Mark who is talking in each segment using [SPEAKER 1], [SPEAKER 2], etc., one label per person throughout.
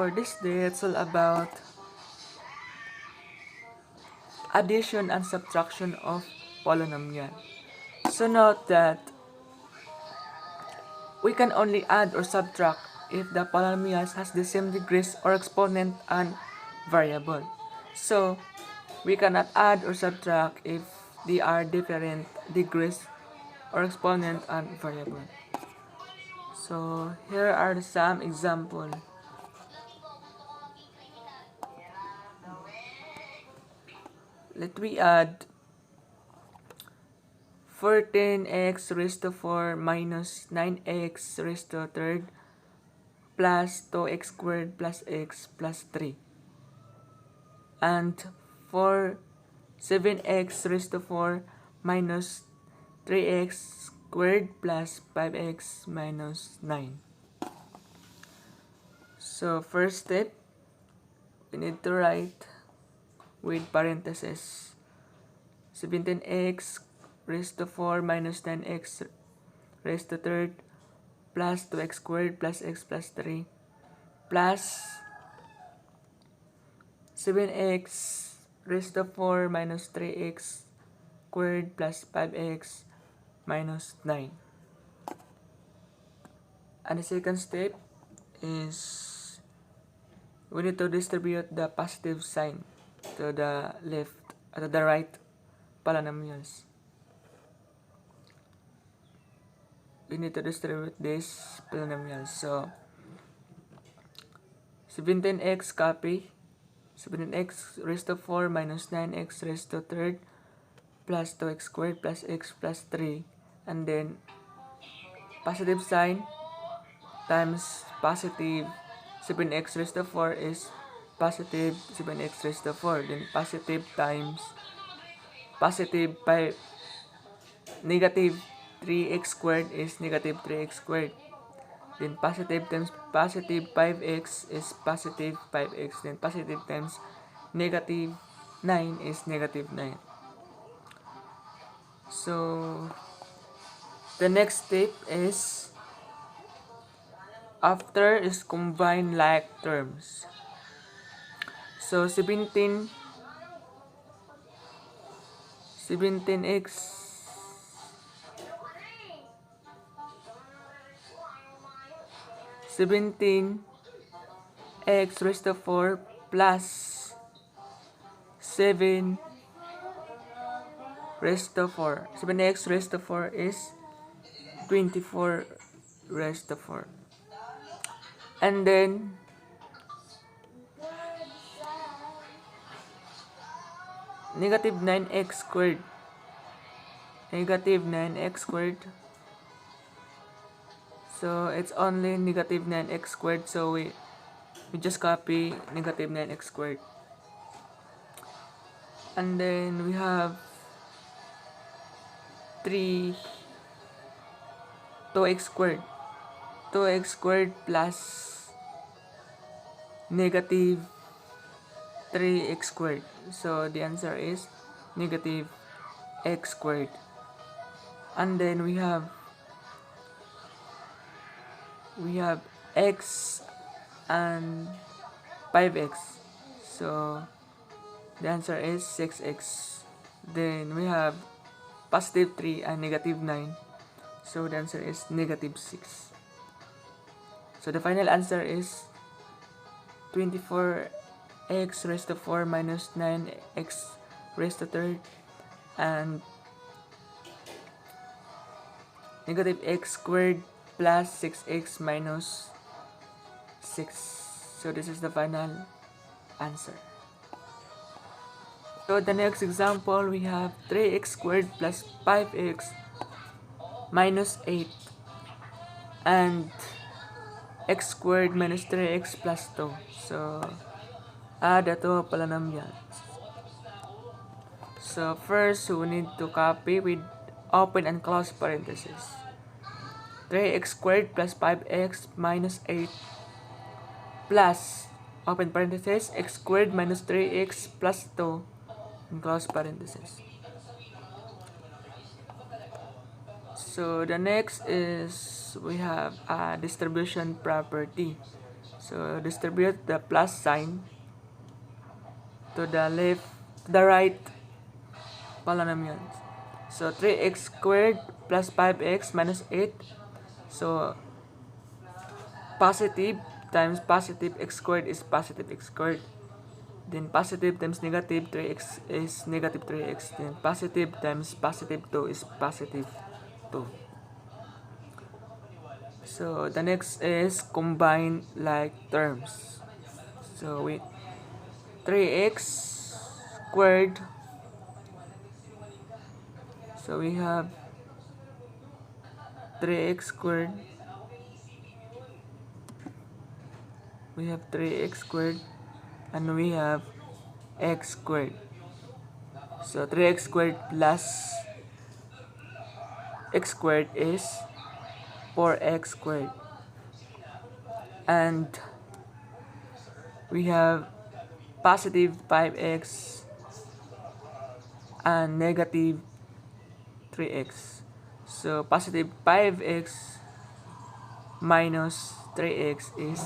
[SPEAKER 1] for this day, it's all about addition and subtraction of polynomial. So note that we can only add or subtract if the polynomial has the same degrees or exponent and variable. So we cannot add or subtract if they are different degrees or exponent and variable. So here are some examples. Let me add 14x raised to 4 minus 9x raised to 3rd plus 2x squared plus x plus 3. And for 7x raised to 4 minus 3x squared plus 5x minus 9. So first step, we need to write with parentheses 17x raised to 4 minus 9x raised to 3rd plus 2x squared plus x plus 3 plus 7x raised to 4 minus 3x squared plus 5x minus 9. And the second step is we need to distribute the positive sign to the left, to the right polynomials. We need to distribute these polynomials. So 17x copy 17x raised to 4 minus 9x raised to 3rd plus 2x squared plus x plus 3, and then positive sign times positive 7x raised to 4 is positive 7x raised to 4, then positive times positive 5 negative 3x squared is negative 3x squared, then positive times positive 5x is positive 5x, then positive times negative 9 is negative 9. So the next step is after is combine like terms. So 17x 17x raised to 4 plus 7 raised to 4. 7x raised to 4 is 24 raised to 4. And then negative 9x squared. Negative 9x squared. So it's only negative 9x squared, so we just copy negative 9x squared. And then we have 2x squared. 2x squared plus negative 3x squared. So the answer is negative x squared. And then we have x and 5x. So the answer is 6x. Then we have positive 3 and negative 9. So the answer is negative 6. So the final answer is 24x raised to 4 minus 9x raised to 3rd and negative x squared plus 6x minus 6. So this is the final answer. So the next example, we have 3x squared plus 5x minus 8 and x squared minus 3x plus 2. So add the two polynomials. So first we need to copy with open and close parentheses. 3x squared plus 5x minus 8 plus open parentheses x squared minus 3x plus 2 and close parentheses. So the next is we have a distribution property. So distribute the plus sign to the right polynomials. So 3x squared plus 5x minus 8. So positive times positive x squared is positive x squared. Then positive times negative 3x is negative 3x. Then positive times positive 2 is positive 2. So the next is combine like terms. So with 3x squared, so we have 3x squared, we have 3x squared, and we have x squared. So 3x squared plus x squared is 4x squared. And we have positive 5x and negative 3x. So positive 5x minus 3x is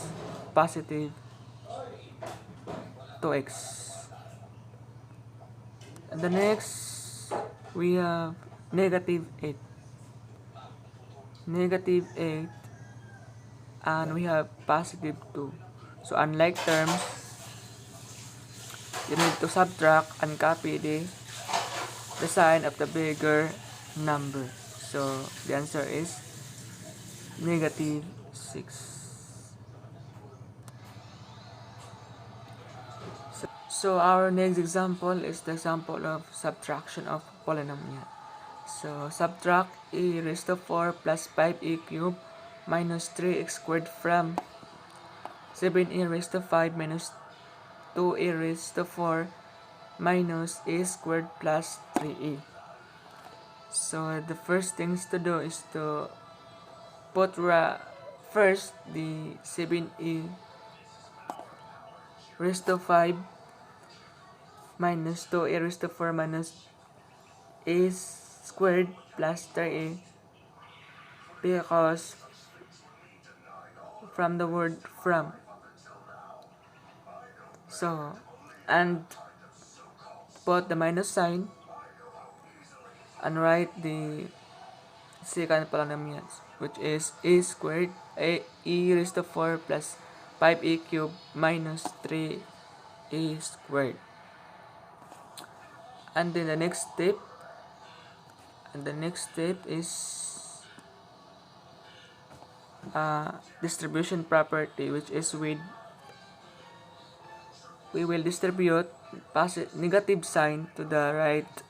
[SPEAKER 1] positive 2x. And the next, we have negative 8. Negative 8 and we have positive 2. So unlike terms, you need to subtract and copy the sign of the bigger number. So the answer is negative 6. So our next example is the example of subtraction of polynomial. So subtract a raised to 4 plus 5a cubed minus 3x squared from 7a raised to 5 minus 2a raised to 4 minus a squared plus 3a. So the first things to do is to put first the 7a raised to 5 minus 2a raised to 4 minus a squared plus 3a, because from the word from. So, and put the minus sign and write the second polynomials, which is a squared e raised to 4 plus 5a cubed minus 3a squared. And then the next step is distribution property, which is we will distribute negative sign to the right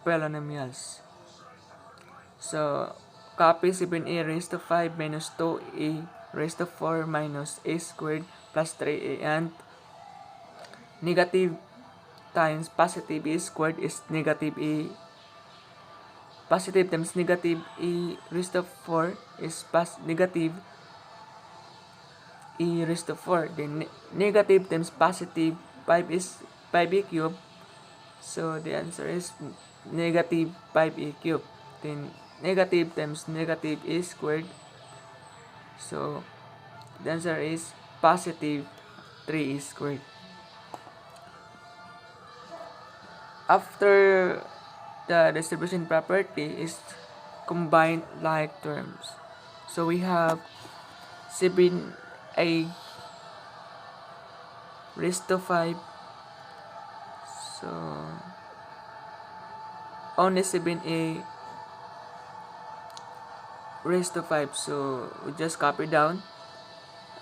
[SPEAKER 1] polynomials. So copy 7a raised to 5 minus 2a raised to 4 minus a squared plus 3a, and negative times positive a squared is negative a. Positive times negative e raised to 4 is negative e raised to 4. Then negative times positive 5 is 5a cubed. So the answer is negative 5a cubed. Then negative times negative a squared. So the answer is positive 3a squared. After the distribution property is combined like terms. So we have 7a raised to 5. So only 7a raised to 5. So we just copy down,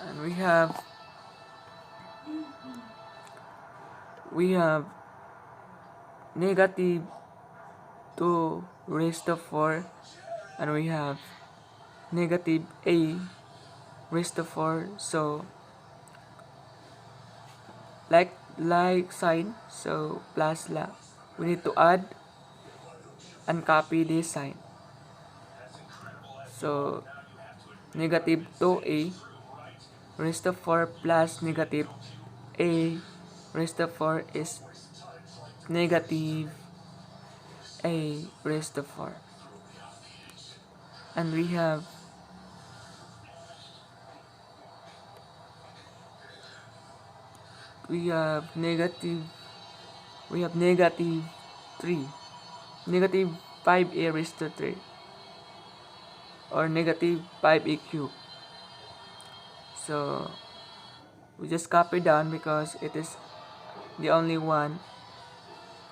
[SPEAKER 1] and we have negative 2 raised to 4, and we have negative a raised to 4. So like sign, so plus la, we need to add and copy this sign. So negative 2a raised to 4 plus negative a raised to 4 is negative a raised to 4. And we have we have negative 3, negative 5a raised to 3, or negative 5a cubed. So we just copy down because it is the only one,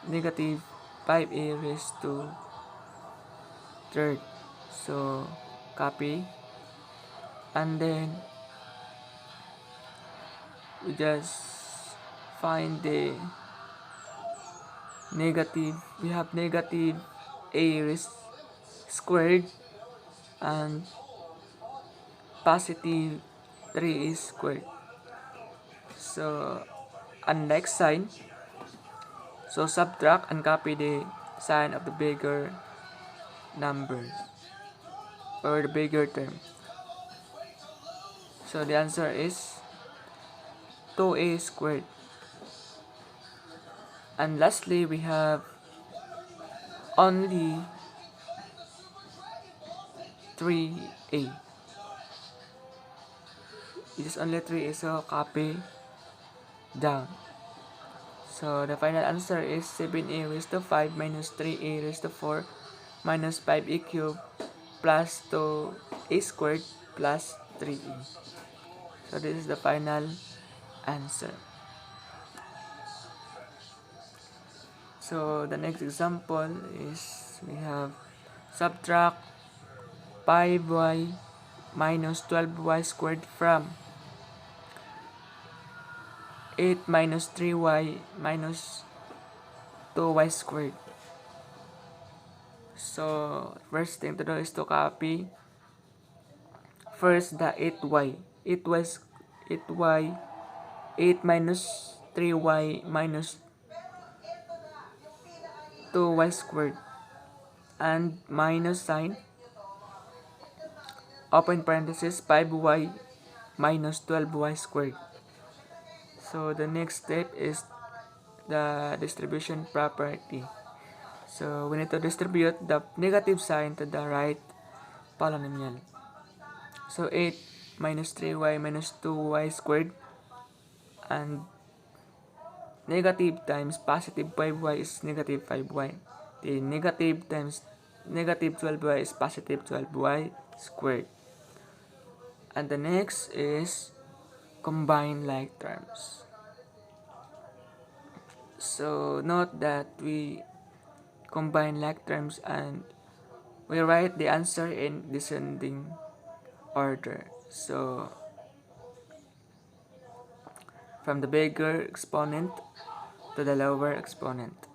[SPEAKER 1] negative 5a raised to third. So copy, and then we just find the negative. We have negative a raised squared and positive 3 is squared. So unlike sign, so subtract and copy the sign of the bigger numbers or the bigger term. So the answer is 2a squared. And lastly, we have only 3a. It is only 3a, so copy down. So the final answer is 7a raised to 5 minus 3a raised to 4 minus 5a cubed plus 2a squared plus 3e. So this is the final answer. So the next example is we have subtract 5y minus 12y squared from 8 minus 3y minus 2y squared. So first thing to do is to copy first the 8y. 8 minus 3y minus 2y squared, and minus sign, open parenthesis, 5y minus 12y squared. So the next step is the distribution property. So we need to distribute the negative sign to the right polynomial. So 8 minus 3y minus 2y squared, and negative times positive 5y is negative 5y. The negative times negative 12y is positive 12y squared. And the next is combine like terms. So note that we combine like terms and we write the answer in descending order. So from the bigger exponent to the lower exponent.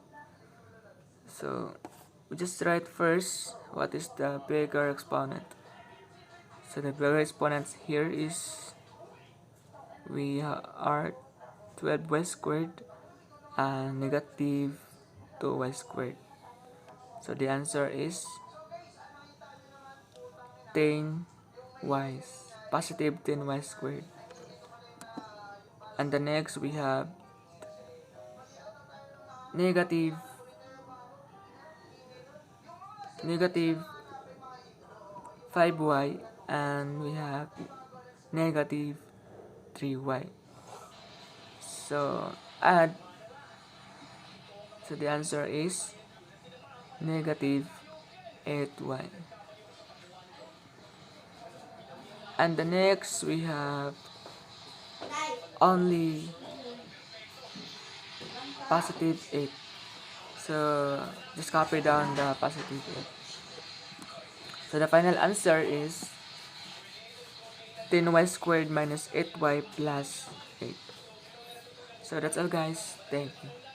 [SPEAKER 1] So we just write first what is the bigger exponent. So the bigger exponents here is we are 12y squared and negative 2y squared. So the answer is 10y, positive 10y squared. And the next we have negative 5y, and we have negative 3y. So add, so the answer is negative 8y. And the next we have only positive 8. So just copy down the positive 8. So the final answer is 10y squared minus 8y plus 8. So that's all guys. Thank you.